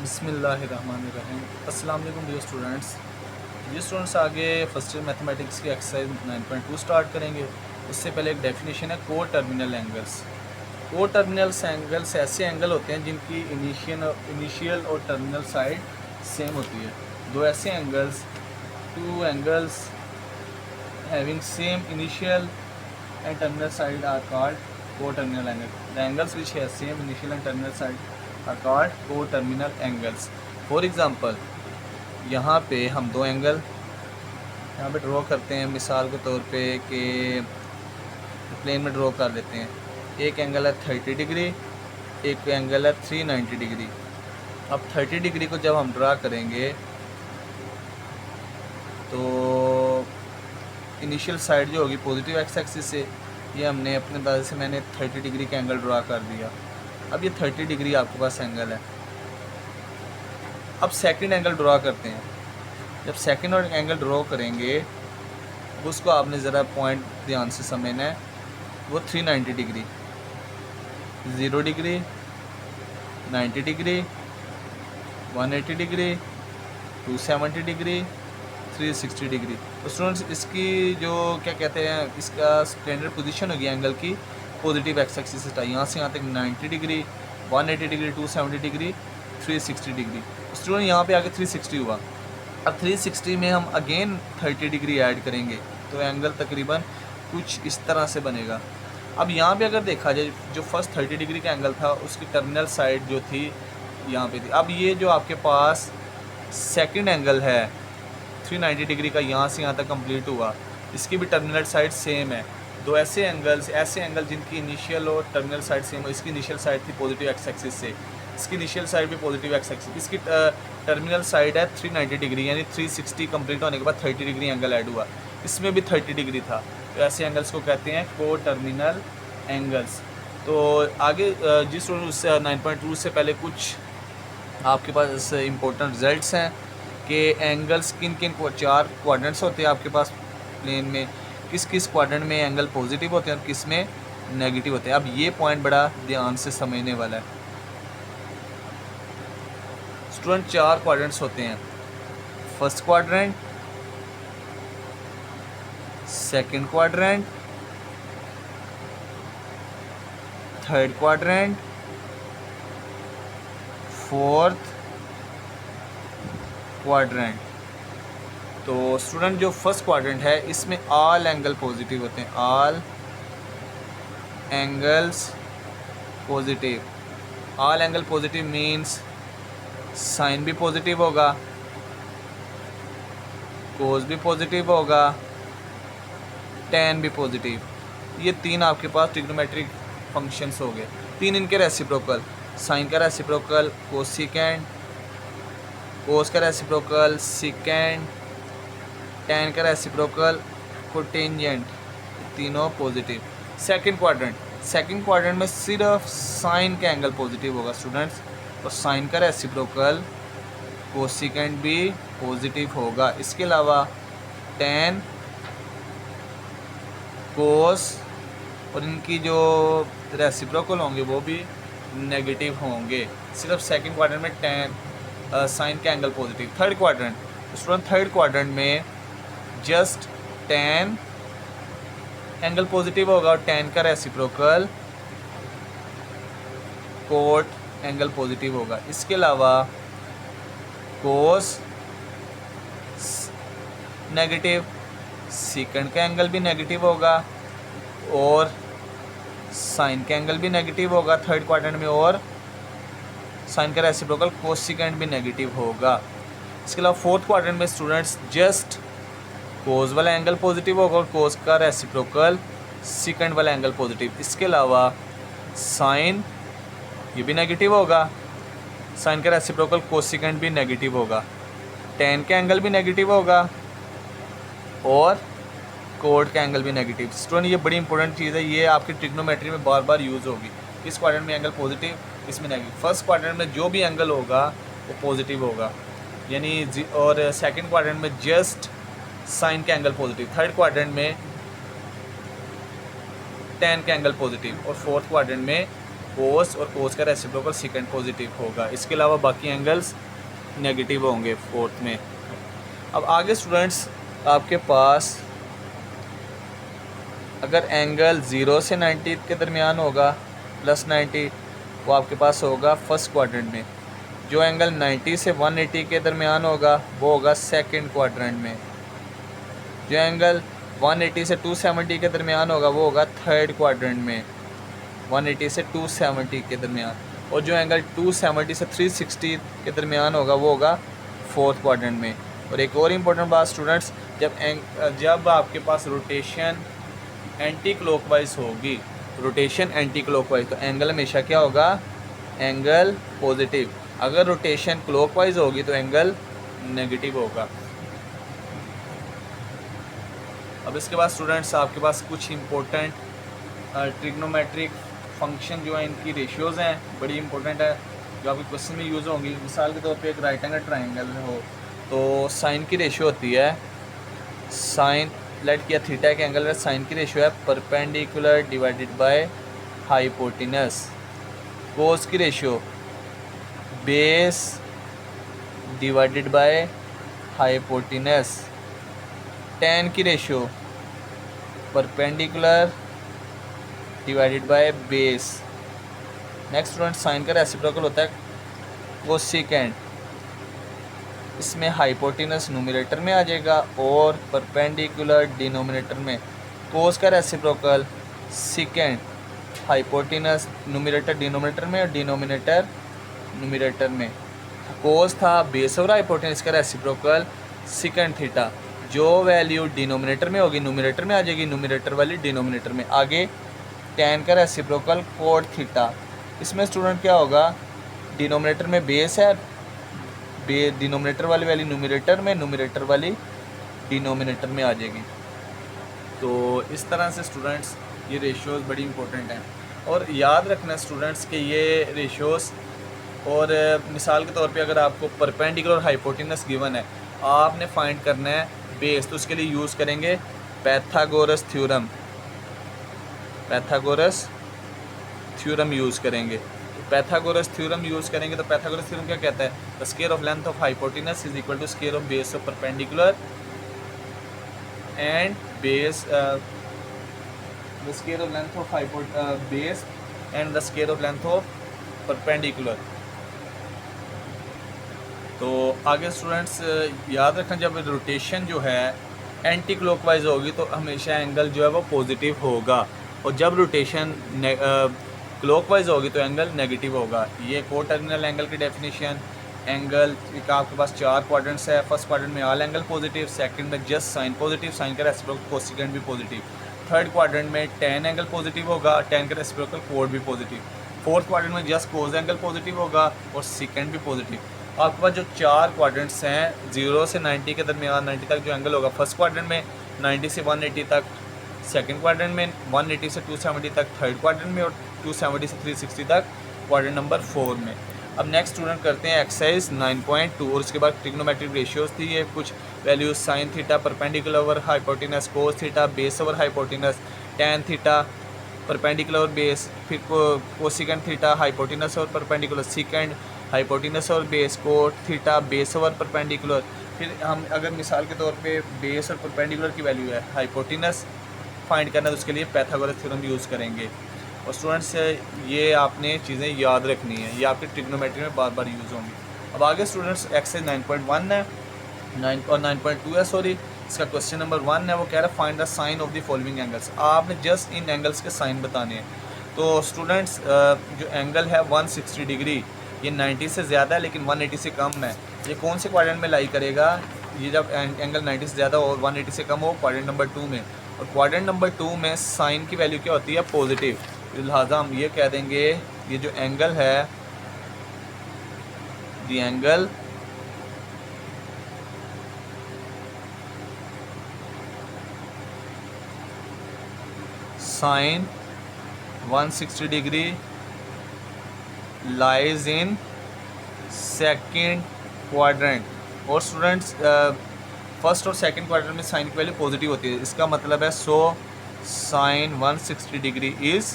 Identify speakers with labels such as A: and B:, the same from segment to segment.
A: बिस्मिल्लाहिर्रहमानिर्रहीम। अस्सलाम वालेकुम डियर स्टूडेंट्स। आगे फर्स्ट ईयर मैथमेटिक्स की एक्सरसाइज 9.2 स्टार्ट करेंगे। उससे पहले एक डेफिनेशन है को टर्मिनल एंगल्स। को टर्मिनल्स एंगल्स ऐसे एंगल होते हैं जिनकी इनिशियल और टर्मिनल साइड सेम होती है। दो ऐसे angles, two angles having same initial and terminal side are called co-terminal angles. The angles which have same initial and terminal side are called co-terminal angles. For example, यहाँ पे हम दो angle यहाँ पे ड्रॉ करते हैं। मिसाल के तौर पे कि प्लेन में ड्रॉ कर लेते हैं। एक एंगल है 30 डिग्री, एक एंगल है 390 डिग्री। अब 30 डिग्री को जब हम ड्रा करेंगे तो इनिशियल साइड जो होगी पॉजिटिव एक्स एक्सिस से, ये हमने अपने अंदाजे से मैंने 30 डिग्री का एंगल ड्रा कर दिया। अब ये 30 डिग्री आपके पास एंगल है। अब सेकंड एंगल ड्रा करते हैं। जब सेकंड और एंगल ड्रा करेंगे उसको आपने ज़रा पॉइंट ध्यान से समझना है। वो 390 degree, 0 degree, 90 degree, 180 degree, 270 degree, 360 degree. तो स्टूडेंट्स इसकी जो क्या कहते हैं, इसका स्टैंडर्ड पोजीशन होगी एंगल की पॉजिटिव एक्स एक्सिस से यहाँ से यहाँ तक 90 degree, 180 degree, 270 degree, 360 degree. Student यहाँ पे आके 360 हुआ। अब 360 में हम अगेन 30 डिग्री ऐड करेंगे तो एंगल तकरीबन कुछ इस तरह से बनेगा। अब यहाँ पे अगर देखा जाए जो फर्स्ट 30 डिग्री का एंगल था उसकी टर्मिनल साइड जो थी यहाँ पे थी। अब ये जो आपके पास सेकंड एंगल है 390 डिग्री का यहाँ से यहाँ तक कंप्लीट हुआ, इसकी भी टर्मिनल साइड सेम है। दो ऐसे एंगल जिनकी इनिशियल और टर्मिनल साइड सेम हो। इसकी इनिशियल साइड थी पॉजिटिव एक्स एक्सिस से, इसकी इनिशियल साइड भी पॉजिटिव एक्स एक्सिस, इसकी टर्मिनल साइड है 390 डिग्री, यानी 360 कंप्लीट होने के बाद 30 डिग्री एंगल ऐड हुआ। इसमें भी 30 डिग्री था। तो ऐसे एंगल्स को कहते हैं को टर्मिनल एंगल्स। तो आगे जिस उससे 9.2 से पहले कुछ आपके पास इम्पोर्टेंट रिजल्ट्स हैं कि एंगल्स किन किन को 4 क्वाड्रेंट्स होते हैं आपके पास प्लेन में, किस किस क्वाड्रेंट में एंगल पॉजिटिव होते हैं और किस में नेगेटिव होते हैं। अब ये पॉइंट बड़ा ध्यान से समझने वाला है। स्टूडेंट 4 क्वाड्रेंट्स होते हैं। First quadrant, second quadrant, third quadrant, fourth quadrant. तो स्टूडेंट जो फर्स्ट क्वाड्रेंट है इसमें ऑल एंगल पॉजिटिव होते हैं, all angles positive. All angle positive means sine भी पॉजिटिव होगा, कोस भी पॉजिटिव होगा, टेन भी पॉजिटिव। ये 3 आपके पास ट्रिग्नोमेट्रिक फंक्शंस हो गए। 3 इनके रेसिप्रोकल, साइन का रेसिप्रोकल कोसिकेंड, कोस का रेसिप्रोकल सिकेंड, टेन का रेसिप्रोकल कोटेंजेंट, तीनों पॉजिटिव। सेकंड क्वाड्रेंट में सिर्फ साइन का एंगल पॉजिटिव होगा स्टूडेंट्स, और साइन का रेसिप्रोकल कोसिकेंड भी पॉजिटिव होगा। इसके अलावा टेन, कोस और इनकी जो रेसिप्रोकल होंगे वो भी नेगेटिव होंगे। सिर्फ सेकंड क्वाड्रेंट में टेन साइन का एंगल पॉजिटिव। थर्ड क्वाड्रेंट में जस्ट टेन एंगल पॉजिटिव होगा और टेन का रेसिप्रोकल कोट एंगल पॉजिटिव होगा। इसके अलावा कोस नेगेटिव, सेकंड का एंगल भी नेगेटिव होगा और साइन का एंगल भी नेगेटिव होगा थर्ड क्वाड्रेंट में, और साइन का रेसिप्रोकल कोसिकेंड भी नेगेटिव होगा। इसके अलावा फोर्थ क्वाड्रेंट में स्टूडेंट्स जस्ट कोस वाला एंगल पॉजिटिव होगा और कोस का रेसिप्रोकल सेकंड वाला एंगल पॉजिटिव। इसके अलावा साइन ये भी नेगेटिव होगा, साइन का रेसिप्रोकल कोसिकेंड भी नेगेटिव होगा, टेन का एंगल भी नेगेटिव होगा और कोड का एंगल भी नेगेटिव। स्टूडेंट ये बड़ी इंपॉर्टेंट चीज़ है, ये आपकी ट्रिग्नोमेट्री में बार बार यूज़ होगी। इस क्वाड्रेंट में एंगल पॉजिटिव, इसमें नेगेटिव। फर्स्ट क्वाड्रेंट में जो भी एंगल होगा वो पॉजिटिव होगा यानी, और सेकंड क्वाड्रेंट में जस्ट साइन का एंगल पॉजिटिव, थर्ड क्वाड्रेंट में टेन का एंगल पॉजिटिव और फोर्थ क्वाड्रेंट में कोस और कोस का रेसिप्रोकल सेकंड पॉजिटिव होगा। इसके अलावा बाकी एंगल्स नेगेटिव होंगे फोर्थ में। अब आगे स्टूडेंट्स आपके पास अगर एंगल 0 से 90 के दरमियान होगा प्लस 90, वो आपके पास होगा फर्स्ट क्वाड्रेंट में। जो एंगल 90 से 180 के दरमियान होगा वो होगा सेकंड क्वाड्रेंट में। जो एंगल 180 से 270 के दरमियान होगा वो होगा थर्ड क्वाड्रेंट में, 180 से 270 के दरमियान। और जो एंगल 270 से 360 के दरमियान होगा वो होगा फोर्थ क्वाड्रेंट में। और एक और इम्पोर्टेंट बात स्टूडेंट्स, जब आपके पास रोटेशन एंटी क्लॉकवाइज होगी, रोटेशन एंटी क्लॉकवाइज, तो एंगल हमेशा क्या होगा, एंगल पॉजिटिव। अगर रोटेशन क्लॉकवाइज होगी तो एंगल नेगेटिव होगा। अब इसके बाद स्टूडेंट्स आपके पास कुछ इम्पोर्टेंट ट्रिग्नोमेट्रिक फंक्शन जो है, इनकी रेशियोज़ हैं, बड़ी इंपॉर्टेंट है, जो आपके क्वेश्चन में यूज़ होंगी। मिसाल के तौर पे एक राइट एंगल ट्राइंगल हो तो साइन की रेशियो होती है, साइन लेट किया थीटा के एंगल में साइन की रेशियो है perpendicular divided by hypotenuse. Cos की ratio base divided by hypotenuse. Tan की ratio perpendicular divided by base. Next student sine का रेसिप्रोकल होता है कोसेकेंट। इसमें हाइपोटेनस न्यूमरेटर में आ जाएगा और परपेंडिकुलर डिनोमिनेटर में। कोस का reciprocal second, hypotenuse numerator denominator में और डिनोमिनेटर न्यूमरेटर में। कोस था बेस और हाइपोटेनस का रेसिप्रोकल सेकेंड थीटा। जो वैल्यू डिनोमिनेटर में होगी न्यूमरेटर में आ जाएगी, न्यूमरेटर वाली डिनोमिनेटर में। आगे टेन का रेसिप्रोकल कोड थीटा। इसमें स्टूडेंट क्या होगा, डिनोमिनेटर में बेस है, डिनोमिनेटर वाली वैल्यू न्यूमरेटर में, न्यूमरेटर वाली डिनोमिनेटर में आ जाएगी। तो इस तरह से स्टूडेंट्स ये रेशियोज़ बड़ी इंपॉर्टेंट हैं और याद रखना स्टूडेंट्स कि ये रेशियोज़, और मिसाल के तौर पे अगर आपको परपेंडिकुलर और हाइपोटेनस गिवन है, आपने फाइंड करना है बेस, तो उसके लिए यूज़ करेंगे Pythagoras theorem. Pythagoras theorem use करेंगे। पैथागोरस थ्योरम यूज़ करेंगे तो पैथागोरस थ्योरम क्या कहता है, the square of length of hypotenuse is equal to square of base of perpendicular and base, the square of length of base and the square of length of perpendicular. तो आगे students याद रखना, जब rotation जो है anti clockwise होगी तो हमेशा एंगल जो है वो पॉजिटिव होगा, और जब रोटेशन क्लॉकवाइज होगी तो एंगल नेगेटिव होगा। ये को टर्मिनल एंगल की डेफिनेशन। एंगल का आपके पास चार क्वाड्रेंट्स है। फर्स्ट क्वाड्रेंट में ऑल एंगल पॉजिटिव, सेकंड में जस्ट साइन पॉजिटिव, साइन का रेसिप्रोकल कोसेकेंट भी पॉजिटिव। थर्ड क्वाड्रेंट में टेन एंगल पॉजिटिव होगा, टेन का रेसिप्रोकल कोड भी पॉजिटिव। फोर्थ क्वाड्रेंट में जस्ट कोस एंगल पॉजिटिव होगा और सेकंड भी पॉजिटिव। आपके पास जो चार क्वाड्रेंट्स हैं 0 से 90 के दरमियान, 90 तक जो एंगल होगा फर्स्ट क्वाड्रेंट में, 90 से 180 तक सेकंड क्वाड्रेंट में, 180 से 270 तक थर्ड क्वाड्रेंट में और 270 से 360 तक क्वाड्रेंट नंबर 4 में। अब नेक्स्ट स्टूडेंट करते हैं एक्सरसाइज 9.2 और उसके बाद ट्रिग्नोमेट्रिक रेशियोज थी ये कुछ values, sine theta perpendicular over hypotenuse, cos theta base over hypotenuse, tan theta perpendicular और बेस, फिर कोसेकेंट थीटा हाइपोटेनस और परपेंडिकुलर, सेकंड हाइपोटेनस और base, cot theta base over perpendicular. फिर हम अगर मिसाल के तौर पे बेस और परपेंडिकुलर की वैल्यू है हाइपोटेनस फाइंड करना, तो उसके लिए पैथागोरस थ्योरम यूज़ करेंगे। और स्टूडेंट्स ये आपने चीज़ें याद रखनी है, ये आपके ट्रिग्नोमेट्री में बार बार यूज़ होंगी। अब आगे स्टूडेंट्स एक्सरसाइज 9.1 है, 9.2 है सॉरी। इसका क्वेश्चन नंबर 1 है, वो कह रहा है find the sine of the following angles. आपने जस्ट इन एंगल्स के साइन बताने हैं। तो स्टूडेंट्स जो एंगल है 160 डिग्री, ये 90 से ज़्यादा है लेकिन 180 से कम है। ये कौन से क्वाड्रेंट में लाई करेगा, ये जब एंगल 90 से ज़्यादा और 180 से कम हो क्वाड्रेंट नंबर 2 में। और क्वाड्रेंट नंबर 2 में साइन की वैल्यू क्या होती है, पॉजिटिव। लिहाजा हम ये कह देंगे ये जो एंगल है, the angle sine 160 degree lies in second quadrant. और स्टूडेंट्स फर्स्ट और सेकंड क्वाड्रेंट में साइन की वैल्यू पॉजिटिव होती है। इसका मतलब है सो साइन 160 डिग्री इज़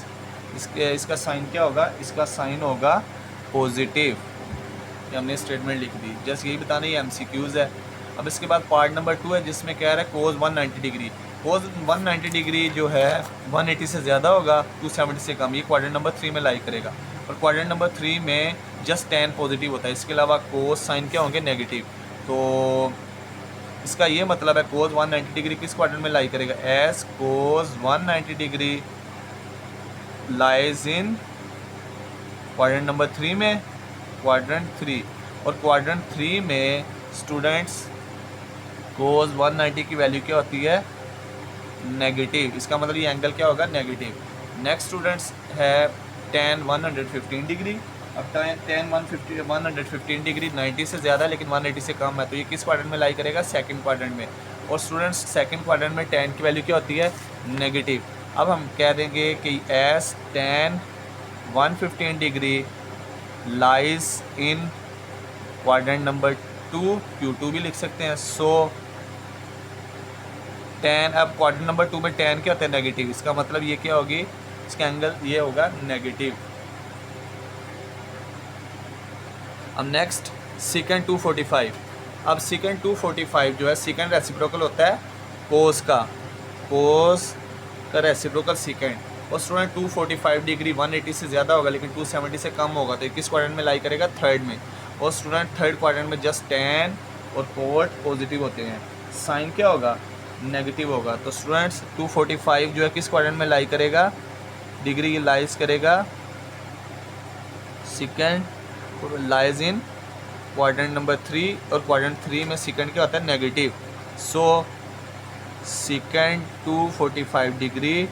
A: इसका साइन क्या होगा, इसका साइन होगा पॉजिटिव। ये हमने स्टेटमेंट लिख दी, जस्ट यही बताना, ये MCQs है। अब इसके बाद पार्ट नंबर 2 है जिसमें कह रहा है कोस 190 डिग्री। कोस 190 डिग्री जो है 180 से ज़्यादा होगा, 270 से कम, ये क्वाड्रेंट नंबर 3 में लाई करेगा। और क्वाड्रेंट नंबर 3 में जस्ट tan पॉजिटिव होता है, इसके अलावा कोस साइन क्या होंगे, नेगेटिव। तो इसका ये मतलब है कोस 190 डिग्री किस क्वाड्रेंट में लाई करेगा, S cos 190 degree lies in quadrant number 3 में, क्वाड्रेंट 3। और क्वाड्रेंट 3 में स्टूडेंट्स कोस 190 की वैल्यू क्या होती है, नेगेटिव। इसका मतलब ये एंगल क्या होगा, नेगेटिव। नेक्स्ट स्टूडेंट्स है tan 115 डिग्री। अब tan 115 डिग्री 90 से ज़्यादा लेकिन 180 से कम है, तो ये किस क्वाड्रेंट में लाई करेगा, सेकंड क्वाड्रेंट में। और स्टूडेंट्स सेकंड क्वाड्रेंट में tan की वैल्यू क्या होती है, नेगेटिव। अब हम कह देंगे कि S tan 115 degree lies in quadrant number 2, Q2 भी लिख सकते हैं। सो tan, अब क्वाड्रेंट नंबर 2 में tan क्या होता है, नेगेटिव। इसका मतलब ये क्या होगी, इसका एंगल ये होगा नेगेटिव। अब नेक्स्ट सेकंड 245। अब सेकंड 245 जो है सेकंड रेसिप्रोकल होता है कोस का रेसिप्रोकल सेकंड। और स्टूडेंट 245 डिग्री 180 से ज़्यादा होगा लेकिन 270 से कम होगा, तो किस क्वाड्रेंट में लाई करेगा, थर्ड में। और स्टूडेंट थर्ड क्वाड्रेंट में जस्ट tan और कोट पॉजिटिव होते हैं, साइन क्या होगा, नेगेटिव होगा। तो स्टूडेंट्स 245 जो है किस क्वाड्रेंट में लाई करेगा, डिग्री ये लाइज करेगा second, lies in quadrant number 3। और क्वाड्रेंट 3 में सेकंड क्या होता है, नेगेटिव। सो सेकंड 245 डिग्री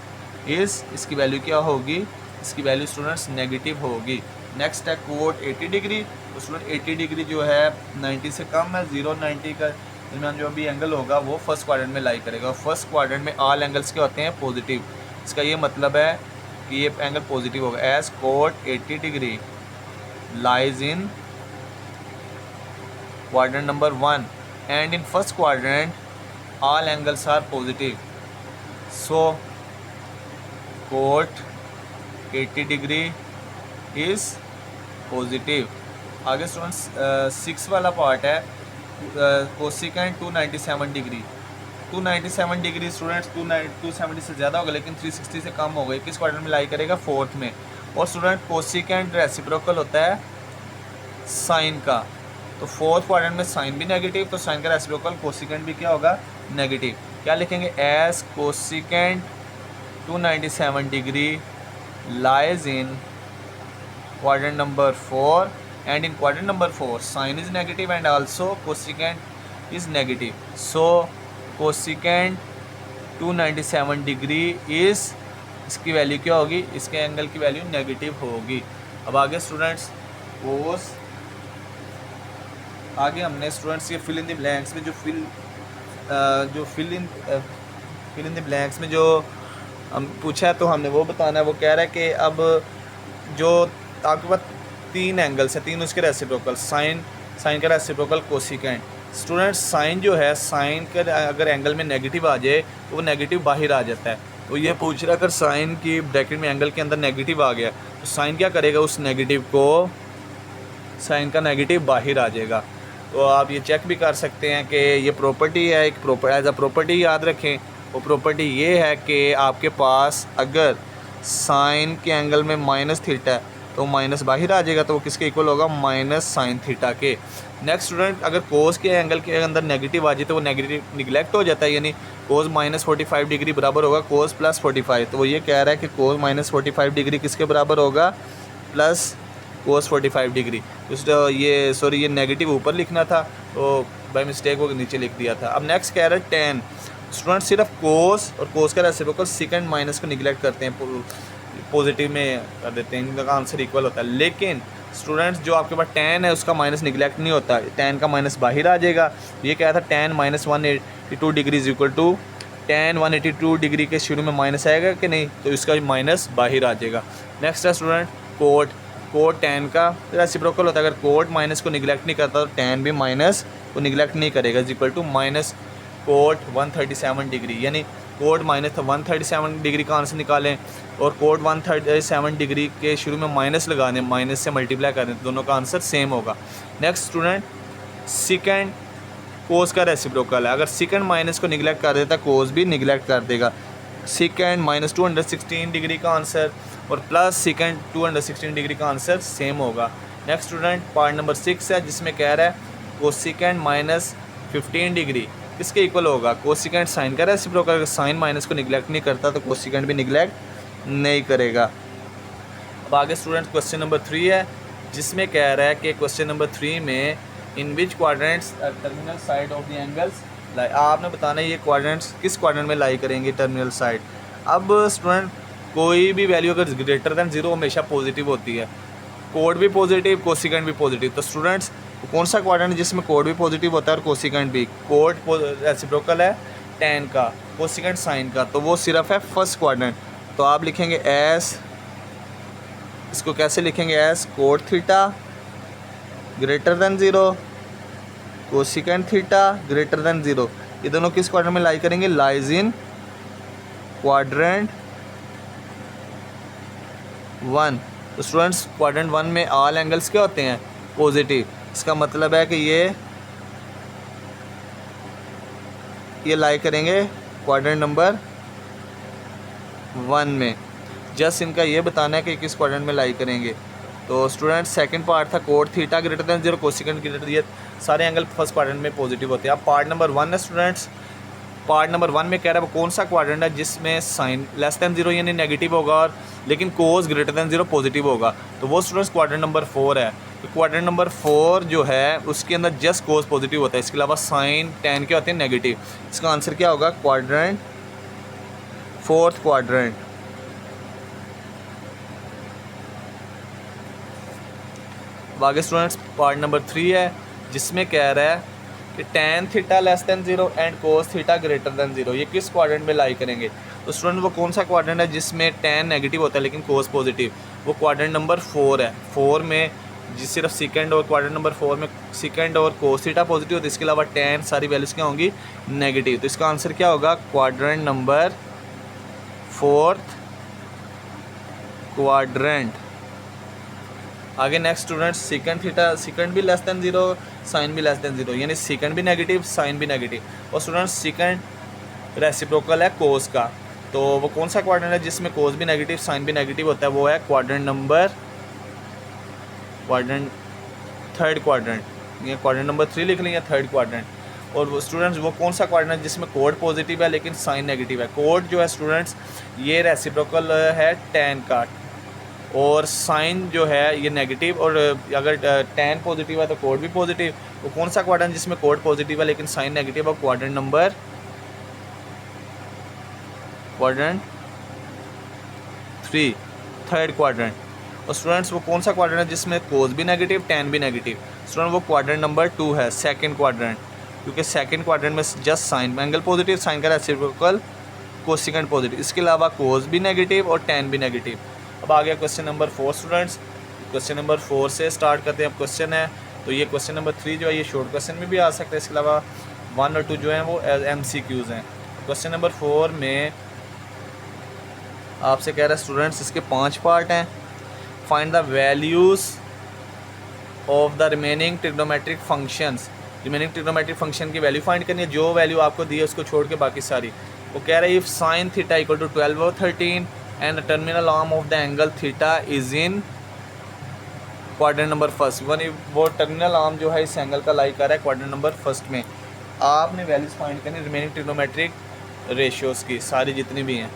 A: इसकी वैल्यू क्या होगी, इसकी वैल्यू स्टूडेंट्स नेगेटिव होगी। नेक्स्ट है कोट 80 डिग्री। तो स्टूडेंट 80 डिग्री जो है 90 से कम है, 0 90 का दरमियान जो भी एंगल होगा वो फर्स्ट क्वाड्रेंट में लाई करेगा। और फर्स्ट क्वाड्रेंट में ऑल एंगल्स क्या होते हैं, पॉजिटिव। इसका ये मतलब है कि ये एंगल पॉजिटिव होगा। As cot 80 degree lies in quadrant number 1 and in first quadrant all angles are positive. So cot 80 degree is positive. आगे स्टूडेंट्स 6 वाला पार्ट है कोसिकेंट 297 डिग्री। 297 डिग्री स्टूडेंट्स 270 से ज़्यादा होगा लेकिन 360 से कम होगा, किस क्वाड्रेंट में लाई करेगा, फोर्थ में। और स्टूडेंट कोसिकेंट रेसिप्रोकल होता है साइन का, तो फोर्थ क्वाड्रेंट में साइन भी नेगेटिव, तो साइन का रेसिप्रोकल कोसिकेंट भी क्या होगा, नेगेटिव। क्या लिखेंगे, S cosecant 297 degree lies in quadrant number 4 and in quadrant number 4 sine is negative and also cosecant is negative. So cosecant 297 degree is इसकी वैल्यू क्या होगी, इसके एंगल की वैल्यू नेगेटिव होगी। अब आगे स्टूडेंट्स कोस, आगे हमने स्टूडेंट्स ये फिल इन द ब्लैंक्स में जो फिल इन द ब्लैंक्स में जो हम पूछा है तो हमने वो बताना है। वो कह रहा है कि अब जो आपके पास 3 एंगल्स हैं, 3 उसके रेसिप्रोकल, साइन का रेसिप्रोकल कोसिकेंट। स्टूडेंट साइन जो है, साइन का अगर एंगल में नेगेटिव आ जाए तो वो नेगेटिव बाहर आ जाता है। तो ये पूछ रहा है अगर साइन की ब्रैकेट में एंगल के अंदर नेगेटिव आ गया तो साइन क्या करेगा, उस नेगेटिव को, साइन का नेगेटिव बाहर आ जाएगा। तो आप ये चेक भी कर सकते हैं कि ये प्रॉपर्टी है, एक एज अ प्रॉपर्टी याद रखें। वो प्रॉपर्टी ये है कि आपके पास अगर साइन के एंगल में माइनस थीटा तो माइनस बाहर आ जाएगा, तो वो किसके इक्वल होगा, माइनस साइन थीटा के। नेक्स्ट स्टूडेंट अगर कोस के एंगल के अंदर नेगेटिव आ जाए तो वो नेगेटिव निगलेक्ट हो जाता है, यानी कोस माइनस 45 डिग्री बराबर होगा कोस प्लस 45। तो वो ये कह रहा है कि कोस माइनस 45 डिग्री किसके बराबर होगा, प्लस कोस 45 डिग्री। तो ये नेगेटिव ऊपर लिखना था तो बाय मिस्टेक वो नीचे लिख दिया था। अब नेक्स्ट कह रहा है टेन। स्टूडेंट सिर्फ कोस और कोस का रेसिप्रोकल सेकंड माइनस को निगलेक्ट करते हैं, पॉजिटिव में कर देते हैं, इनका आंसर इक्वल होता है। लेकिन स्टूडेंट्स जो आपके पास tan है उसका माइनस निगलेक्ट नहीं होता, tan का माइनस बाहर आ जाएगा। ये क्या था, tan minus 182 degree is equal to tan 182 degree के शुरू में माइनस आएगा कि नहीं, तो इसका माइनस बाहर आ जाएगा। नेक्स्ट है स्टूडेंट कोट tan का रेसिप्रोकल होता है। अगर कोट माइनस को निगलेक्ट नहीं करता तो tan भी माइनस को निगलेक्ट नहीं करेगा, is equal to minus cot 137 degree, यानी कोड माइनस 137 डिग्री का आंसर निकालें और कोड 137 डिग्री के शुरू में माइनस लगा दें, माइनस से मल्टीप्लाई कर दें, दोनों का आंसर सेम होगा। नेक्स्ट स्टूडेंट, सेकेंड कोस का रेसिप्रोकल है। अगर सेकेंड माइनस को निगलेक्ट कर देता है, कोस भी निगलेक्ट कर देगा। सेकेंड माइनस 216 डिग्री का आंसर और प्लस सेकेंड 216 डिग्री का आंसर सेम होगा। नेक्स्ट स्टूडेंट, पार्ट नंबर 6 है जिसमें कह रहा है कोसेकेंड माइनस 15 डिग्री किसके इक्वल होगा? कोसेकेंड साइन का रेसिप्रोकल, साइन माइनस को निगलेक्ट नहीं करता तो कोसेकेंड भी निगलेक्ट नहीं करेगा। अब आगे स्टूडेंट क्वेश्चन नंबर 3 है जिसमें कह रहा है कि क्वेश्चन नंबर 3 में in which quadrants terminal side of the angles lie, आपने बताना है ये क्वाड्रेंट्स किस क्वाड्रेंट में लाई करेंगे टर्मिनल साइड। अब स्टूडेंट कोई भी वैल्यू अगर ग्रेटर दैन 0 हमेशा पॉजिटिव होती है, कोड भी पॉजिटिव, कोसेकेंड भी पॉजिटिव। तो स्टूडेंट्स कौन सा क्वाड्रेंट जिसमें कोड भी पॉजिटिव होता है और कोसेकेंड भी? कोड रेसिप्रोकल है tan का, कोसेकेंड साइन का, तो वो सिर्फ है फर्स्ट क्वाड्रेंट। तो आप लिखेंगे एस, इसको कैसे लिखेंगे? S code theta greater than 0, cosecant theta greater than 0। ये दोनों किस क्वाड्रेंट में लाई करेंगे? Lies in quadrant 1। तो स्टूडेंट्स क्वाड्रेंट 1 में ऑल एंगल्स क्या होते हैं? पॉजिटिव। इसका मतलब है कि ये लाई करेंगे क्वाड्रेंट नंबर 1 में। जस्ट इनका ये बताना है कि किस क्वाड्रेंट में लाई करेंगे। तो स्टूडेंट सेकंड पार्ट था code theta greater than 0, cosecant greater, ये सारे एंगल फर्स्ट क्वाड्रेंट में पॉजिटिव होते हैं। अब पार्ट नंबर 1 है स्टूडेंट्स, पार्ट नंबर 1 में कह रहा है वो कौन सा क्वाड्रेंट है जिसमें साइन लेस दैन 0 यानी नेगेटिव होगा और लेकिन कोस ग्रेटर दैन 0 पॉजिटिव होगा। तो वो स्टूडेंट्स क्वाड्रेंट नंबर 4 है। तो क्वाड्रेंट नंबर 4 जो है उसके अंदर जस्ट कोस पॉजिटिव होता है, इसके अलावा साइन tan क्या होते हैं? नेगेटिव। इसका आंसर क्या होगा? Quadrant, fourth quadrant. आगे स्टूडेंट्स पार्ट नंबर 3 है जिसमें कह रहा है कि tan theta less than 0 and cos theta greater than 0, ये किस क्वाड्रेंट में लाई करेंगे? तो स्टूडेंट वो कौन सा क्वाड्रेंट है जिसमें tan नेगेटिव होता है लेकिन कोस पॉजिटिव? वो क्वाड्रेंट नंबर 4 है। 4 में जिस सिर्फ सेकंड और क्वाड्रेंट नंबर 4 में सेकंड और कोस थीटा पॉजिटिव होता है, इसके अलावा tan सारी वैल्यूज़ क्या होंगी? नेगेटिव। तो इसका आंसर क्या होगा? Quadrant number 4th quadrant. आगे next student secant theta, secant भी लेस दैन 0, साइन भी लेस दैन 0, यानी सेकंड भी नेगेटिव, साइन भी नेगेटिव। और स्टूडेंट सेकंड रेसिप्रोकल है कोस का, तो वो कौन सा क्वाड्रेंट है जिसमें कोस भी नेगेटिव, साइन भी नेगेटिव होता है? वो है थर्ड क्वाड्रेंट। ये क्वाड्रेंट नंबर 3 लिख लेंगे, थर्ड क्वाड्रेंट। और वो स्टूडेंट्स वो कौन सा क्वाड्रेंट है जिसमें कोड पॉजिटिव है लेकिन साइन नेगेटिव है? कोड जो है स्टूडेंट्स ये रेसिप्रोकल है tan का और साइन जो है ये नेगेटिव, और अगर tan पॉजिटिव है तो कोड भी पॉजिटिव। वो कौन सा क्वाड्रेंट जिसमें कोड पॉजिटिव है लेकिन साइन नेगेटिव है? Quadrant number quadrant 3, third quadrant. और स्टूडेंट्स वो कौन सा क्वाड्रेंट है जिसमें कोस भी नेगेटिव, tan भी नेगेटिव? स्टूडेंट वो क्वाड्रेंट नंबर 2 है, सेकंड क्वाड्रेंट, क्योंकि सेकंड क्वाड्रेंट में just sine angle positive, sine का रेसिप्रोकल कोसेकेंड पॉजिटिव, इसके अलावा कोस भी नेगेटिव और tan भी नेगेटिव। अब आ गया question number 4 students. Question number 4 से स्टार्ट करते हैं। अब क्वेश्चन है तो ये क्वेश्चन नंबर 3 जो है ये शॉर्ट क्वेश्चन में भी आ सकता है, इसके अलावा 1 और 2 जो हैं वो MCQs हैं। क्वेश्चन नंबर 4 में आपसे कह रहा है स्टूडेंट्स इसके 5 पार्ट हैं। Find the values of the remaining trigonometric functions. Remaining trigonometric function की वैल्यू फाइंड करनी है, जो वैल्यू आपको दी है उसको छोड़ के बाकी सारी। वो कह रहा है if sine theta equal to 12 और 13 and the terminal arm of the angle theta is in quadrant number first. वो टर्मिनल आर्म जो है इस एंगल का लाई कर रहा है क्वाड्रेंट नंबर फर्स्ट में। आपने वैल्यूज़ फाइंड करनी रिमेनिंग ट्रिग्नोमेट्रिक रेशियोज़ की, सारी जितनी भी हैं।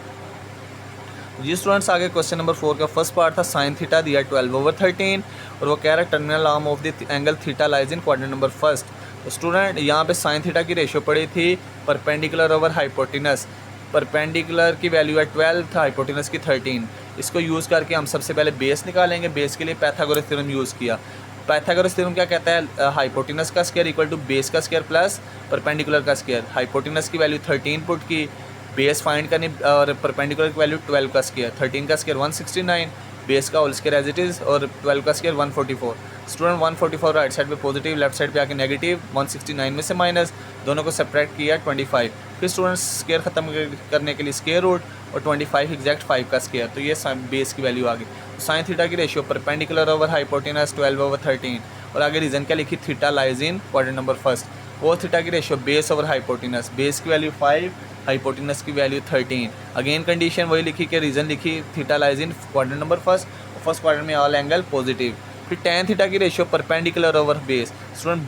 A: जी स्टूडेंट्स आगे क्वेश्चन नंबर 4 का फर्स्ट पार्ट था साइन थीटा दिया 12 over 13 और वो कह रहा है terminal arm of the angle theta lies in quadrant number first. तो स्टूडेंट यहाँ पे साइन थीटा की रेशियो पड़ी थी परपेंडिकुलर ओवर हाइपोटेनस। परपेंडिकुलर की वैल्यू है 12 था, हाइपोटेनस की 13। इसको यूज़ करके हम सबसे पहले बेस निकालेंगे। बेस के लिए पाइथागोरस थ्योरम यूज़ किया। पाइथागोरस थ्योरम क्या कहता है? हाइपोटेनस का स्क्वायर इक्वल टू बेस का स्क्वायर प्लस परपेंडिकुलर का स्क्वायर। हाइपोटेनस की वैल्यू 13 पुट की, बेस फाइंड करनी और परपेंडिकुलर की वैल्यू 12 का स्क्वायर, 13 का स्क्वायर 169 बेस का whole square as it is, और 12 का स्क्वायर 144। स्टूडेंट 144 राइट साइड पे पॉजिटिव, लेफ्ट साइड पे आके नेगेटिव, 169 में से माइनस, दोनों को सब्ट्रैक्ट किया 25। फिर स्टूडेंट स्क्वायर ख़त्म करने के लिए स्क्वायर रूट और 25 एग्जैक्ट 5 का स्क्वायर, तो ये बेस की वैल्यू आ गई। साइन थीटा की रेशियो परपेंडिकुलर ओवर हाइपोटेनस 12/13, और आगे रीज़न क्या लिखी, theta lies in quadrant number first. Cos theta की ratio base over hypotenuse, base की वैल्यू 5, हाइपोटेनस की वैल्यू 13। अगेन कंडीशन वही लिखी कि रीज़न लिखी, theta lies in quadrant number first, first quadrant में ऑल एंगल पॉजिटिव। फिर tan थीटा की ratio perpendicular over base. Student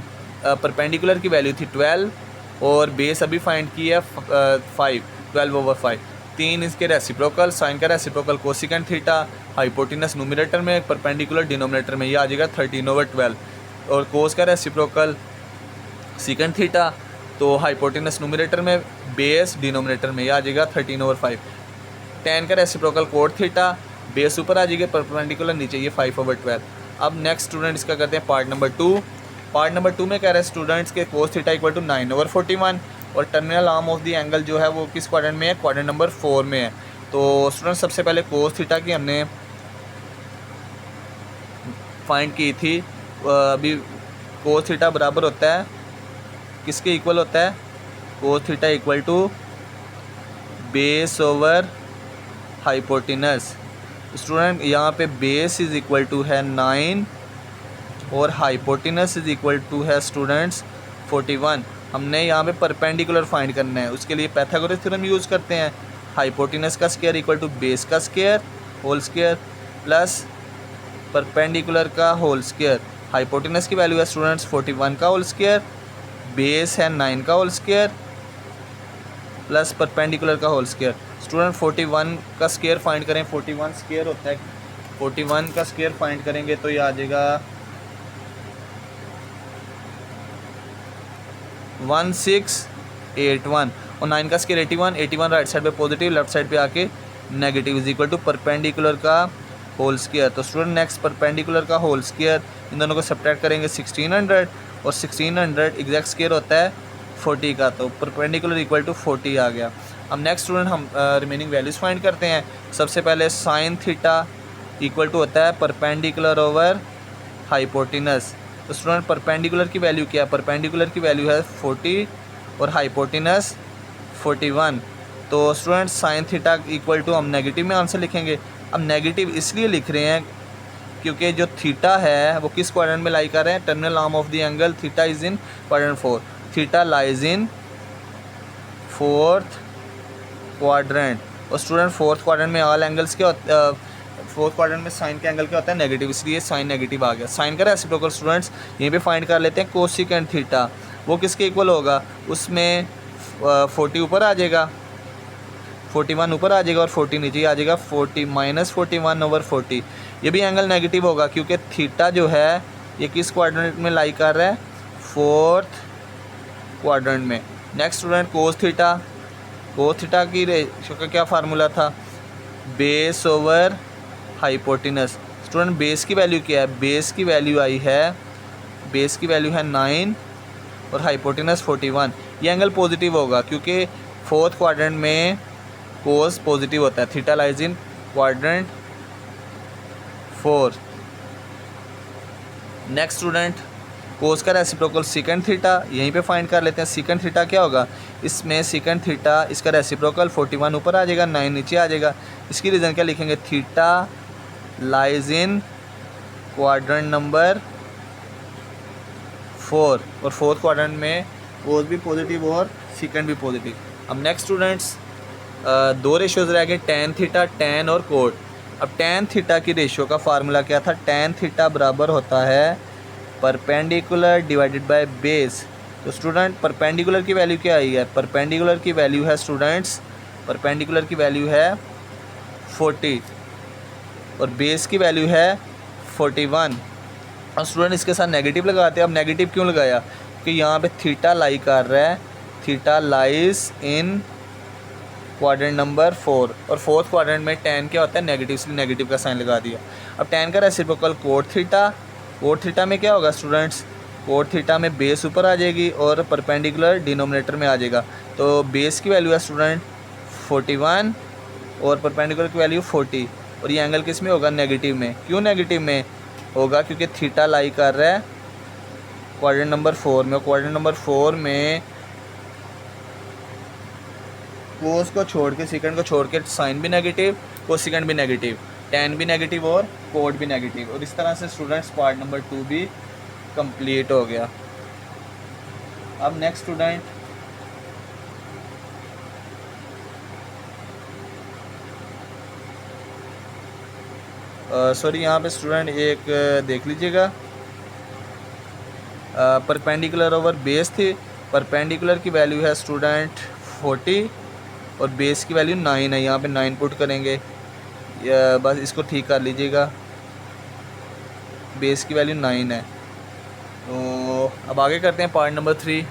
A: perpendicular की वैल्यू थी 12 और बेस अभी फाइंड की है 5, 12/5। 3 इसके रेसिप्रोकल, साइन का reciprocal cosecant theta, hypotenuse numerator में, परपेंडिकुलर डिनोमिनेटर में, ये आ जाएगा 13/12। और कोस का रेसिप्रोकल सीकेंट थीटा, तो हाइपोटेनस न्यूमरेटर में, बेस डिनोमिनेटर में, ये आ जाएगा 13/5। tan का रेसिप्रोकल कोट थीटा, बेस ऊपर आ जाएगा, परपेंडिकुलर नीचे, ये 5/12। अब नेक्स्ट स्टूडेंट इसका करते हैं पार्ट नंबर 2। पार्ट नंबर 2 में कह रहे हैं स्टूडेंट्स के कोस थीटा इक्वल टू 9/41, और terminal arm of the angle जो है वो किस क्वाड्रेंट में है, क्वाड्रेंट नंबर 4 में है। तो स्टूडेंट सबसे पहले कोस थीटा की हमने फाइंड की थी। अभी कोस थीटा बराबर होता है किसके इक्वल होता है, cos theta equal to base over hypotenuse. Student यहाँ पे बेस इज इक्वल टू है 9 और हाइपोटेनस इज इक्वल टू है स्टूडेंट्स 41। हमने यहाँ पे परपेंडिकुलर फाइंड करना है, उसके लिए पाइथागोरस थ्योरम यूज़ करते हैं। हाइपोटेनस का स्क्वायर इक्वल टू बेस का square whole square plus perpendicular का होल स्क्वायर। हाइपोटेनस की वैल्यू है स्टूडेंट्स 41 का होल स्क्वायर, बेस है 9 का होल स्क्वायर प्लस परपेंडिकुलर का होल स्क्वायर। स्टूडेंट 41 का स्क्वायर फाइंड करें, 41 स्क्वायर होता है, 41 का स्क्वायर फाइंड करेंगे तो ये आ जाएगा 1681, और 9 का स्क्वायर 81, 81 राइट साइड पे पॉजिटिव, लेफ्ट साइड पे आके negative, is equal to perpendicular का होल स्क्वायर। तो स्टूडेंट नेक्स्ट परपेंडिकुलर का होल स्क्वायर, इन दोनों को सब्ट्रैक्ट करेंगे 1600, और 1600 एग्जैक्ट स्क्वायर होता है 40 का, तो परपेंडिकुलर इक्वल टू 40 आ गया। अब नेक्स्ट स्टूडेंट हम रिमेनिंग वैल्यूज़ फाइंड करते हैं। सबसे पहले साइन थीटा इक्वल टू होता है परपेंडिकुलर ओवर हाइपोटेनस। तो स्टूडेंट परपेंडिकुलर की वैल्यू क्या है, परपेंडिकुलर की वैल्यू है 40 और हाइपोटेनस 41। तो student sine theta equal to हम नेगेटिव में आंसर लिखेंगे। अब नेगेटिव इसलिए लिख रहे हैं क्योंकि जो थीटा है वो किस क्वाड्रेंट में लाई कर रहे हैं, terminal arm of the angle theta is in quadrant 4, theta lies in 4th quadrant. और स्टूडेंट 4th क्वाड्रेंट में ऑल एंगल्स क्या होते हैं, 4th क्वाड्रेंट में साइन का एंगल क्या होता है, नेगेटिव, इसलिए साइन नेगेटिव आ गया। साइन का रेसिप्रोकल स्टूडेंट्स यहीं पे फाइंड कर लेते हैं, कोसिकेंट थीटा, वो किसके इक्वल होगा, उसमें 40 ऊपर आ जाएगा, 41 ऊपर आ जाएगा और 40 नीचे आ जाएगा, 40 माइनस 41/40। ये भी एंगल नेगेटिव होगा क्योंकि थीटा जो है ये किस क्वाड्रेंट में लाई कर रहा है, 4th क्वाड्रेंट में। नेक्स्ट स्टूडेंट कोस थीटा, कोस थीटा की रेशियो का क्या फार्मूला था, base over hypotenuse. Student base की वैल्यू क्या है, बेस की वैल्यू आई है, बेस की वैल्यू है 9 और हाइपोटेनस 41। ये एंगल पॉजिटिव होगा क्योंकि 4th क्वाड्रेंट में कोस पॉजिटिव होता है, theta lies in quadrant 4। Next student cos का रेसिप्रोकल सीकेंट थीटा, यहीं पे फाइंड कर लेते हैं। सीकेंट थीटा क्या होगा, इसमें सीकेंट थीटा इसका रेसिप्रोकल 41 ऊपर आ जाएगा, 9 नीचे आ जाएगा। इसकी रीज़न क्या लिखेंगे, theta lies in quadrant number 4, और 4th क्वाड्रेंट में कोस भी पॉजिटिव और सीकेंट भी पॉजिटिव। अब नेक्स्ट स्टूडेंट्स दो रेशियोज़ रह गए, टैन थीटा, टैन और कोट। अब टैन थीटा की रेशियो का फार्मूला क्या था, टैन थीटा बराबर होता है परपेंडिकुलर डिवाइडेड बाय बेस। तो स्टूडेंट परपेंडिकुलर की वैल्यू क्या आई है, परपेंडिकुलर की वैल्यू है स्टूडेंट्स, परपेंडिकुलर की वैल्यू है 40 और बेस की वैल्यू है 41। और स्टूडेंट इसके साथ नेगेटिव लगाते हैं। अब नेगेटिव क्यों लगाया, कि यहाँ पे थीटा लाई कर रहा है, theta lies in quadrant number 4, और 4th क्वाड्रेंट में टैन क्या होता है, नेगेटिव, इसलिए नेगेटिव का साइन लगा दिया। अब टैन का reciprocal cot theta, cot theta में क्या होगा स्टूडेंट्स, कोट थीटा में बेस ऊपर आ जाएगी और परपेंडिकुलर डिनोमिनेटर में आ जाएगा। तो बेस की वैल्यू है स्टूडेंट 41 और परपेंडिकुलर की वैल्यू 40। और ये एंगल किस में होगा, नेगेटिव में। क्यों नेगेटिव में होगा, क्योंकि थीटा लाई कर रहा है क्वाड्रेंट नंबर 4 में। क्वाड्रेंट नंबर 4 में कोस को छोड़ के, सेकंड को छोड़ के साइन भी नेगेटिव, कोसेकेंट भी नेगेटिव, tan भी नेगेटिव और कोड भी नेगेटिव। और इस तरह से स्टूडेंट्स पार्ट नंबर 2 भी कंप्लीट हो गया। अब नेक्स्ट स्टूडेंट सॉरी यहाँ पे स्टूडेंट एक देख लीजिएगा, परपेंडिकुलर ओवर बेस थी। परपेंडिकुलर की वैल्यू है स्टूडेंट 40 और बेस की वैल्यू 9 है। यहाँ पे 9 पुट करेंगे, बस इसको ठीक कर लीजिएगा। बेस की वैल्यू 9 है। तो अब आगे करते हैं पार्ट नंबर 3।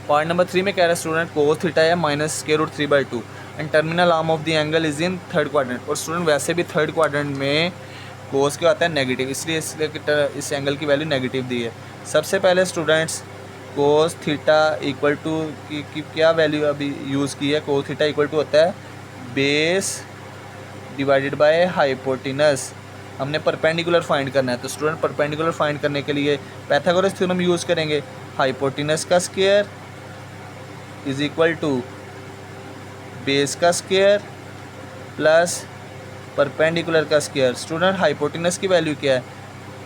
A: पार्ट नंबर 3 में कह रहा है स्टूडेंट कोस थीटा है -√3/2 and terminal arm of the angle is in third quadrant. और स्टूडेंट वैसे भी थर्ड क्वाड्रेंट में कोस क्या आता है, नेगेटिव, इसलिए इस एंगल की वैल्यू नेगेटिव दी है। सबसे पहले students cos theta equal to की क्या वैल्यू अभी यूज़ की है, कोस थीटा इक्वल टू होता है बेस डिवाइडेड बाय हाइपोटेनस। हमने परपेंडिकुलर फाइंड करना है, तो स्टूडेंट परपेंडिकुलर फाइंड करने के लिए पाइथागोरस थ्योरम यूज़ करेंगे। हाइपोटेनस का square is equal to base का स्क्वायर प्लस परपेंडिकुलर का स्क्वायर। स्टूडेंट हाइपोटेनस की वैल्यू क्या है,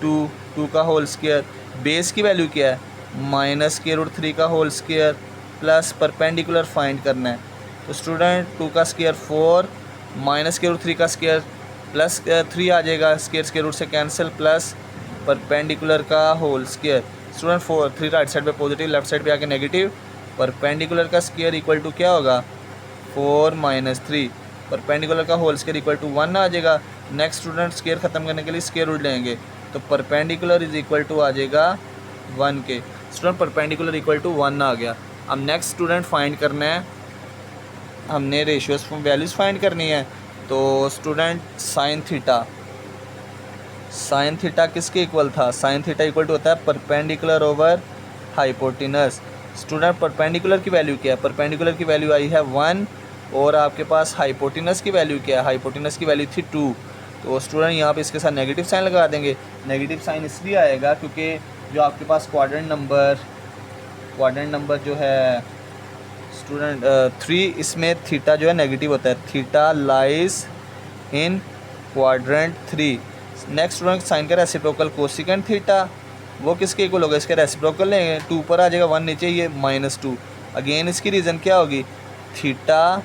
A: 2 का होल स्क्वायर। बेस की वैल्यू क्या है, -√3 का whole square plus perpendicular find करना है। तो स्टूडेंट 2 का स्क्वायर 4, -√3 का स्क्वायर प्लस 3 आ जाएगा, स्क्वायर रूट से कैंसिल, प्लस परपेंडिकुलर का whole square. Student 3 right side पे पॉजिटिव, लेफ्ट साइड पे आके नेगेटिव। परपेंडिकुलर का स्क्वायर इक्वल टू क्या होगा, 4 - 3। परपेंडिकुलर का होल स्क्वायर इक्वल टू 1 आ जाएगा। नेक्स्ट स्टूडेंट स्क्वायर ख़त्म करने के लिए स्क्वायर रूट लेंगे, तो परपेंडिकुलर इज इक्वल टू आ जाएगा 1 के। स्टूडेंट परपेंडिकुलर इक्वल टू 1 आ गया। अब नेक्स्ट स्टूडेंट फाइंड करना है, हमने रेशियोज वैल्यूज़ फाइंड करनी है। तो स्टूडेंट साइन थीटा किसके इक्वल था, साइन थीटा इक्वल टू होता है perpendicular over hypotenuse. Student perpendicular की वैल्यू क्या है, परपेंडिकुलर की वैल्यू आई है 1 और आपके पास हाइपोटेनस की वैल्यू क्या है, हाइपोटेनस की वैल्यू थी 2। तो स्टूडेंट यहाँ पे इसके साथ नेगेटिव साइन लगा देंगे। नेगेटिव साइन इसलिए आएगा क्योंकि जो आपके पास क्वाड्रेंट नंबर जो है स्टूडेंट 3, इसमें थीटा जो है नेगेटिव होता है। Theta lies in quadrant 3। Next student sine का रेसिप्रोकल कोसेकेंट थीटा, वो किसके इक्वल होगा, इसके रेसिप्रोकल लेंगे, 2 पर आ जाएगा, 1 नीचे, ये -2। अगेन इसकी रीज़न क्या होगी, theta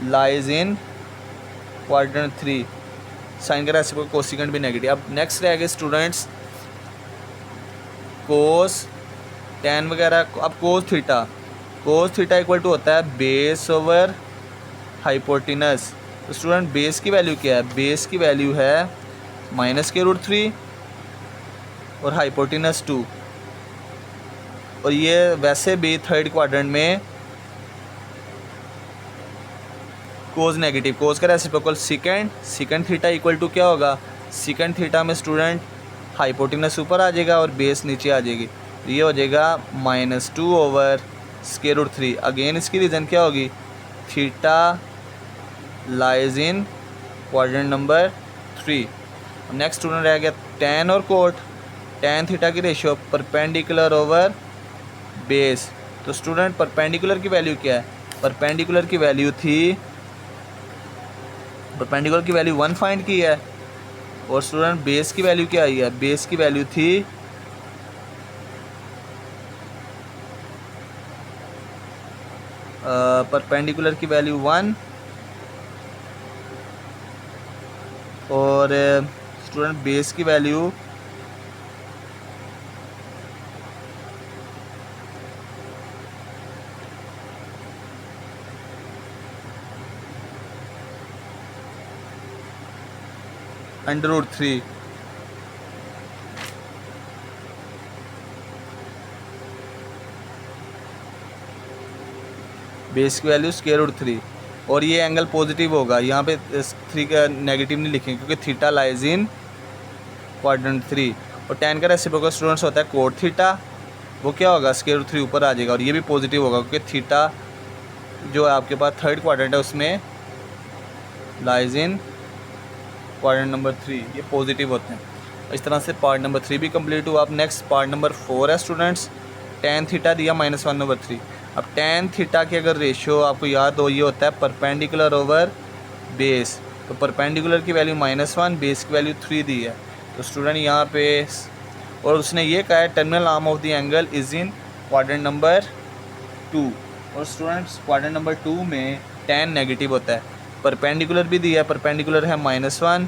A: lies in quadrant 3, sine का रेसिप्रोकल कोसेकेंट भी नेगेटिव। अब नेक्स्ट रहेगा स्टूडेंट्स कोस tan वगैरह। अब कोस थीटा इक्वल टू होता है बेस ओवर हाइपोटेनस। तो स्टूडेंट बेस की वैल्यू क्या है, बेस की वैल्यू है -√3 और हाइपोटेनस 2। और ये वैसे भी थर्ड क्वाड्रेंट में कोस नेगेटिव, कोस का reciprocal secant theta equal to क्या होगा, सेकंड थीटा में स्टूडेंट हाइपोटेनस ऊपर आ जाएगा और बेस नीचे आ जाएगी। ये हो जाएगा -2 ओवर √3। अगेन इसकी रीज़न क्या होगी, theta lies in quadrant number 3। Next student रह गया tan और कोट। tan थीटा की रेशियो परपेंडिकुलर ओवर बेस। तो स्टूडेंट परपेंडिकुलर की वैल्यू क्या है, परपेंडिकुलर की वैल्यू 1 फाइंड की है। और स्टूडेंट बेस की वैल्यू क्या आई है, बेस की वैल्यू थी परपेंडिकुलर की वैल्यू 1 और स्टूडेंट बेस की वैल्यू √3। बेस की वैल्यू √3 और ये एंगल पॉजिटिव होगा। यहाँ पे 3 का नेगेटिव नहीं लिखेंगे क्योंकि थीटा लाइज इन क्वाड्रेंट 3। और tan का रेसिप्रोकल स्टूडेंट्स होता है कोट थीटा, वो क्या होगा √3 ऊपर आ जाएगा और ये भी पॉजिटिव होगा क्योंकि थीटा जो आपके पास थर्ड क्वाड्रेंट है उसमें लाइज इन क्वाड्रेंट नंबर 3 ये पॉजिटिव होते हैं। इस तरह से पार्ट नंबर 3 भी कंप्लीट हुआ। अब नेक्स्ट पार्ट नंबर 4 है स्टूडेंट्स, tan थीटा दिया -1/3। अब tan थीटा की अगर रेशियो आपको याद हो, ये होता है परपेंडिकुलर ओवर बेस। तो परपेंडिकुलर की वैल्यू -1, बेस की वैल्यू 3 दी है। तो स्टूडेंट यहाँ पे, और उसने ये कहा है terminal arm of the angle is in quadrant number 2। और स्टूडेंट्स क्वाड्रेंट नंबर 2 में tan नेगेटिव होता है। परपेंडिकुलर भी दिया है, परपेंडिकुलर है -1,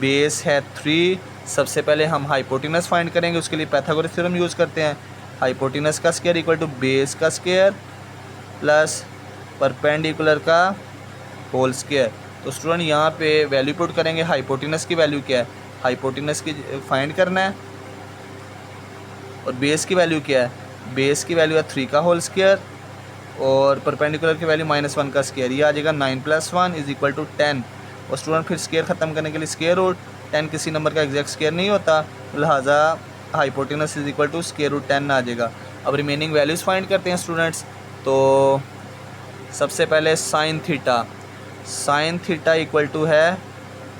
A: बेस है 3। सबसे पहले हम हाइपोटेनस फाइंड करेंगे, उसके लिए पाइथागोरस थ्योरम यूज़ करते हैं। हाइपोटेनस का स्क्वायर इक्वल टू बेस का स्क्वायर प्लस परपेंडिकुलर का होल स्क्वायर। तो स्टूडेंट यहाँ पे वैल्यू पुट करेंगे। हाइपोटेनस की वैल्यू क्या है, हाइपोटेनस की फाइंड करना है। और बेस की वैल्यू क्या है, बेस की वैल्यू है 3 का होल स्क्वायर और परपेंडिकुलर की वैल्यू -1 का स्क्वायर। ये आ जाएगा 9 + 1 = 10। और स्टूडेंट फिर स्क्वायर ख़त्म करने के लिए स्क्वायर रूट, 10 किसी नंबर का एग्जैक्ट स्क्वायर नहीं होता, लिहाजा हाइपोटेनस = स्क्वायर रूट 10 आ जाएगा। अब रिमेनिंग वैल्यूज़ फाइंड करते हैं स्टूडेंट्स। तो सबसे पहले साइन थीटा इक्वल टू है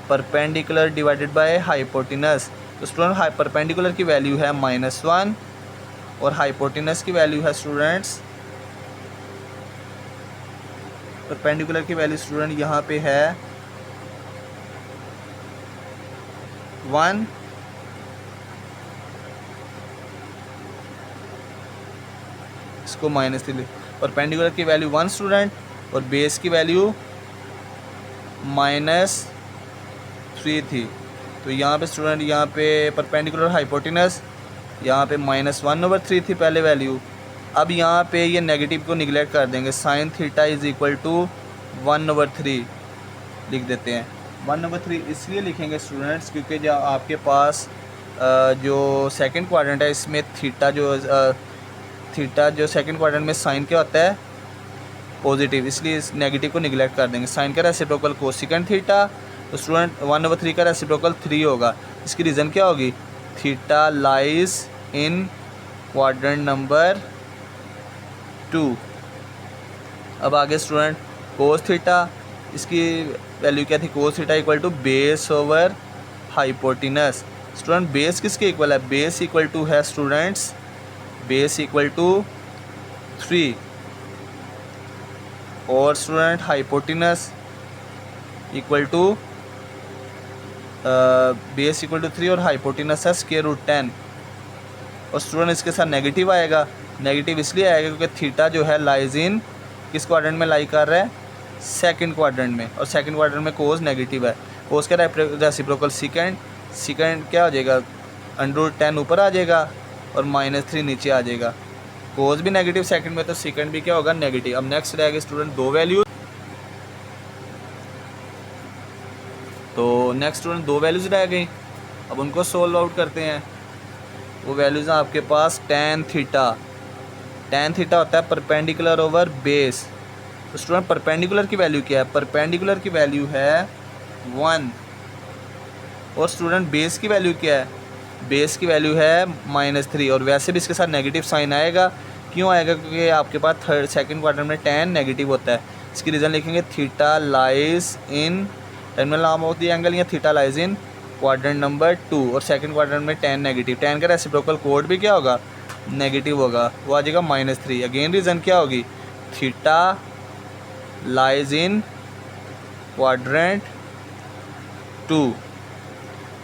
A: परपेंडिकुलर डिवाइडेड बाय हाइपोटेनस। तो स्टूडेंट परपेंडिकुलर की वैल्यू है -1 और हाइपोटेनस की वैल्यू है स्टूडेंट्स, परपेंडिकुलर की वैल्यू स्टूडेंट यहाँ पे है 1। इसको -3, परपेंडिकुलर की वैल्यू 1 स्टूडेंट और बेस की वैल्यू -3 थी। तो यहाँ पे स्टूडेंट, यहाँ पे परपेंडिकुलर हाइपोटेनस यहाँ पे -1/3 थी पहले वैल्यू। अब यहाँ पे ये नेगेटिव को निगलेक्ट कर देंगे, साइन थीटा = 1/3 लिख देते हैं। 1/3 इसलिए लिखेंगे स्टूडेंट्स क्योंकि जब आपके पास जो सेकंड क्वाड्रेंट है इसमें थीटा जो सेकंड क्वाड्रेंट में साइन क्या होता है, पॉजिटिव, इसलिए इस नेगेटिव को निगलेक्ट कर देंगे। साइन का रेसिप्रोकल कोसेकेंट थीटा, तो स्टूडेंट 1/3 का रेसिप्रोकल 3 होगा। इसकी रीज़न क्या होगी, theta lies in quadrant number 2। अब आगे स्टूडेंट कोस थीटा, इसकी वैल्यू क्या थी, cos theta = base over hypotenuse. Student base किसके इक्वल है, बेस इक्वल टू है स्टूडेंट्स, बेस = 3 और स्टूडेंट हाइपोटेनस = बेस = 3 और हाइपोटेनस है √10। और स्टूडेंट इसके साथ नेगेटिव आएगा। नेगेटिव इसलिए आएगा क्योंकि थीटा जो है लाइज इन किस क्वाड्रेंट में लाई कर रहा है, सेकंड क्वाड्रेंट में, और सेकंड क्वाड्रेंट में कोस नेगेटिव है। कोस का रेसिप्रोकल सेकंड क्या हो जाएगा, √10 ऊपर आ जाएगा और -3 नीचे आ जाएगा। कोस भी नेगेटिव सेकंड में, तो सेकंड भी क्या होगा, नेगेटिव। अब नेक्स्ट रहेगा स्टूडेंट दो वैल्यूज। तो नेक्स्ट स्टूडेंट दो वैल्यूज़ रह गई, अब उनको सोल्व आउट करते हैं। वो वैल्यूज़ हैं आपके पास tan थीटा होता है परपेंडिकुलर ओवर बेस। तो स्टूडेंट परपेंडिकुलर की वैल्यू क्या है, परपेंडिकुलर की वैल्यू है 1 और स्टूडेंट बेस की वैल्यू क्या है, बेस की वैल्यू है -3। और वैसे भी इसके साथ नेगेटिव साइन आएगा, क्यों आएगा, क्योंकि आपके पास सेकंड क्वाड्रेंट में tan नेगेटिव होता है। इसकी रीज़न लिखेंगे, theta lies in terminal arm of the angle, या theta lies in quadrant number 2 और सेकंड क्वाड्रेंट में tan नेगेटिव। tan का रेसिप्रोकल कोड भी क्या होगा, नेगेटिव होगा, वो आ जाएगा -3। अगेन रीज़न क्या होगी, theta lies in quadrant 2।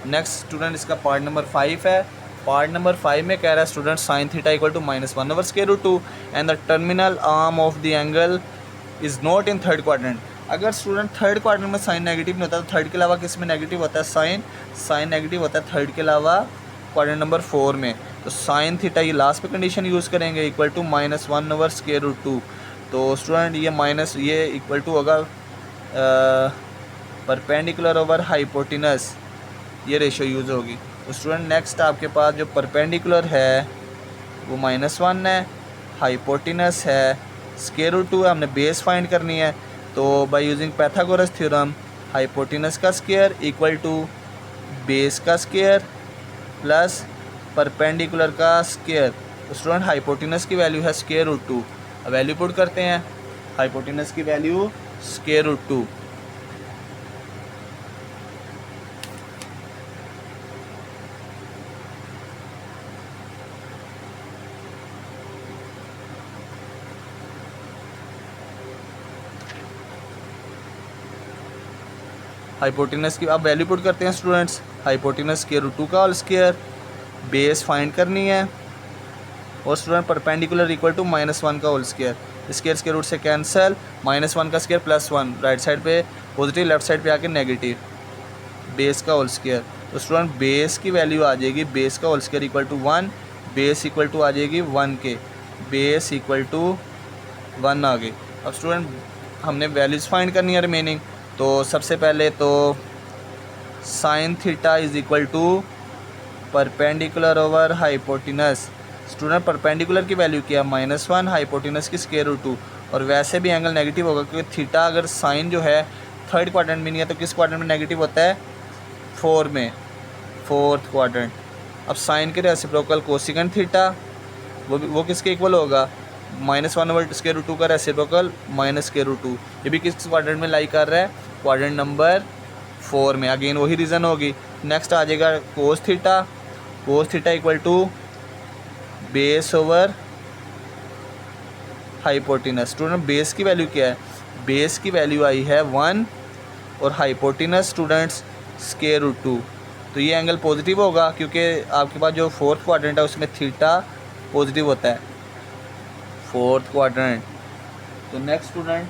A: Next student इसका पार्ट नंबर 5 है। पार्ट नंबर 5 में कह रहा है student sine theta = -1/√2 and the terminal arm of the angle is not in third quadrant. अगर स्टूडेंट थर्ड क्वाड्रेंट में साइन नेगेटिव नहीं होता, तो थर्ड के अलावा किस में नेगेटिव होता है, साइन नेगेटिव होता है थर्ड के अलावा क्वाड्रेंट नंबर 4 में। तो साइन थीटा ये लास्ट पे कंडीशन यूज़ करेंगे = -1/√2। तो स्टूडेंट ये इक्वल टू होगा परपेंडिकुलर ओवर हाइपोटेनस, ये रेशो यूज़ होगी। तो स्टूडेंट नेक्स्ट आपके पास जो परपेंडिकुलर है वो -1 है, हाइपोटेनस है √2 है, हमने बेस फाइंड करनी है। तो by using Pythagoras theorem, hypotenuse का स्क्वायर = बेस का स्क्वायर प्लस परपेंडिकुलर का स्क्वायर। तो स्टूडेंट हाइपोटेनस की वैल्यू है √2। अब वैल्यू पुट करते हैं, हाइपोटेनस की वैल्यू √2 हाइपोटेनस की आप वैल्यू पुट करते हैं स्टूडेंट्स, हाइपोटेनस स्क्वायर रूट 2 का होल स्क्वायर, बेस फाइंड करनी है, और स्टूडेंट परपेंडिकुलर इक्वल टू -1 का होल स्क्वायर, स्क्वायर रूट से कैंसिल, -1 का स्क्वायर +1, राइट साइड पे पॉजिटिव, लेफ्ट साइड पे आके नेगेटिव, बेस का होल स्क्वायर। तो स्टूडेंट बेस की वैल्यू आ जाएगी, बेस का whole square equal to 1, base equal to आ जाएगी 1 के, बेस इक्वल टू 1 आ गई। अब स्टूडेंट हमने वैल्यूज़ फाइंड करनी है रिमेनिंग। तो सबसे पहले तो sine theta is equal to perpendicular over hypotenuse. Student perpendicular की वैल्यू क्या है -1, हाइपोटेनस की स्क्वायर रूट 2, और वैसे भी एंगल नेगेटिव होगा क्योंकि थीटा अगर साइन जो है थर्ड क्वाड्रेंट में नहीं है तो किस क्वाड्रेंट में नेगेटिव होता है, 4 में, फोर्थ क्वाड्रेंट। अब साइन के रेसिप्रोकल कोसेकेंट थीटा वो किसके इक्वल होगा, -1 स्क्वायर रूट 2 का रेसिप्रोकल -स्क्वायर रूट 2, ये भी किस क्वाड्रेंट में लाई कर रहा है, क्वाड्रेंट नंबर 4 में। अगेन वही रीज़न होगी। नेक्स्ट आ जाएगा cos theta equal to base over hypotenuse. Student base की वैल्यू क्या है, बेस की वैल्यू आई है 1 और हाइपोटेनस स्टूडेंट्स स्क्वायर रूट 2। तो ये एंगल पॉजिटिव होगा क्योंकि आपके पास जो फोर्थ क्वाड्रेंट है उसमें थीटा पॉजिटिव होता है, फोर्थ क्वाड्रेंट। तो नेक्स्ट स्टूडेंट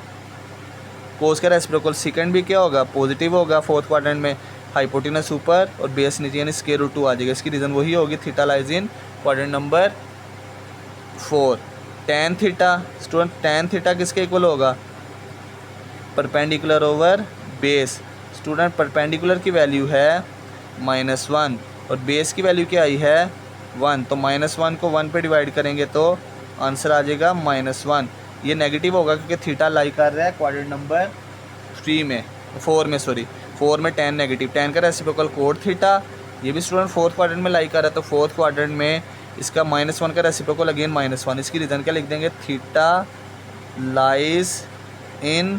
A: कोस का रेसिप्रोकल सेकंड भी क्या होगा, पॉजिटिव होगा फोर्थ क्वाड्रेंट में, हाइपोटेनस ऊपर और बेस नीचे यानी स्क्वायर रूट 2 आ जाएगा। इसकी रीज़न वही होगी, theta lies in quadrant number 4। Tan theta, student tan theta किसके इक्वल होगा, perpendicular over base. Student perpendicular की वैल्यू है -1 और बेस की वैल्यू क्या आई है 1, तो -1 को 1 पे डिवाइड करेंगे तो आंसर आ जाएगा -1। ये नेगेटिव होगा क्योंकि थीटा लाई कर रहा है क्वाड्रेंट नंबर 4 में टैन नेगेटिव, टैन का रेसिप्रोकल कोट थीटा, ये भी स्टूडेंट फोर्थ क्वाड्रेंट में लाई कर रहा है, तो फोर्थ क्वाड्रेंट में इसका -1 का रेसिप्रोकल अगेन -1। इसकी रीज़न क्या लिख देंगे, theta lies in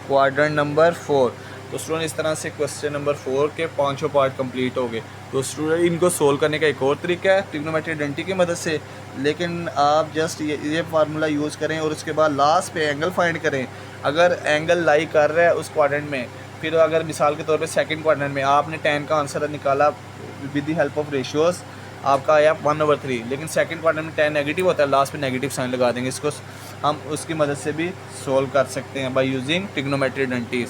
A: quadrant number 4। तो स्टूडेंट इस तरह से क्वेश्चन नंबर 4 के 5 पार्ट कंप्लीट हो गए। तो स्टूडेंट इनको सोल्व करने का एक और तरीका है ट्रिग्नोमेट्रिक आइडेंटिटी की मदद से, लेकिन आप जस्ट ये फार्मूला यूज़ करें और उसके बाद लास्ट पे एंगल फाइंड करें। अगर एंगल लाई कर रहा है उस क्वाड्रेंट में, फिर अगर मिसाल के तौर पे सेकंड क्वाड्रेंट में आपने टैन का आंसर निकाला with the help of ratios, आपका आया 1/3, लेकिन सेकंड क्वाड्रेंट में टैन नेगेटिव होता है, लास्ट पे नेगेटिव साइन लगा देंगे। इसको हम उसकी मदद से भी सोल्व कर सकते हैं बाय यूजिंग ट्रिग्नोमेट्रिक आइडेंटिटीज।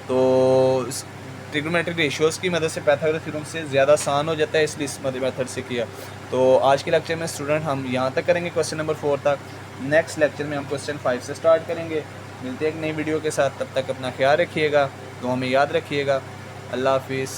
A: तो ट्रिग्नोमेट्रिक रेशियोज़ की मदद से पाइथागोरस थ्योरम से ज़्यादा आसान हो जाता है, इसलिए इस मेथड से किया। तो आज के लेक्चर में स्टूडेंट हम यहाँ तक करेंगे, क्वेश्चन नंबर 4 तक। नेक्स्ट लेक्चर में हम क्वेश्चन 5 से स्टार्ट करेंगे। मिलते हैं एक नई वीडियो के साथ, तब तक अपना ख्याल रखिएगा, तो हमें याद रखिएगा। अल्लाह हाफिज़।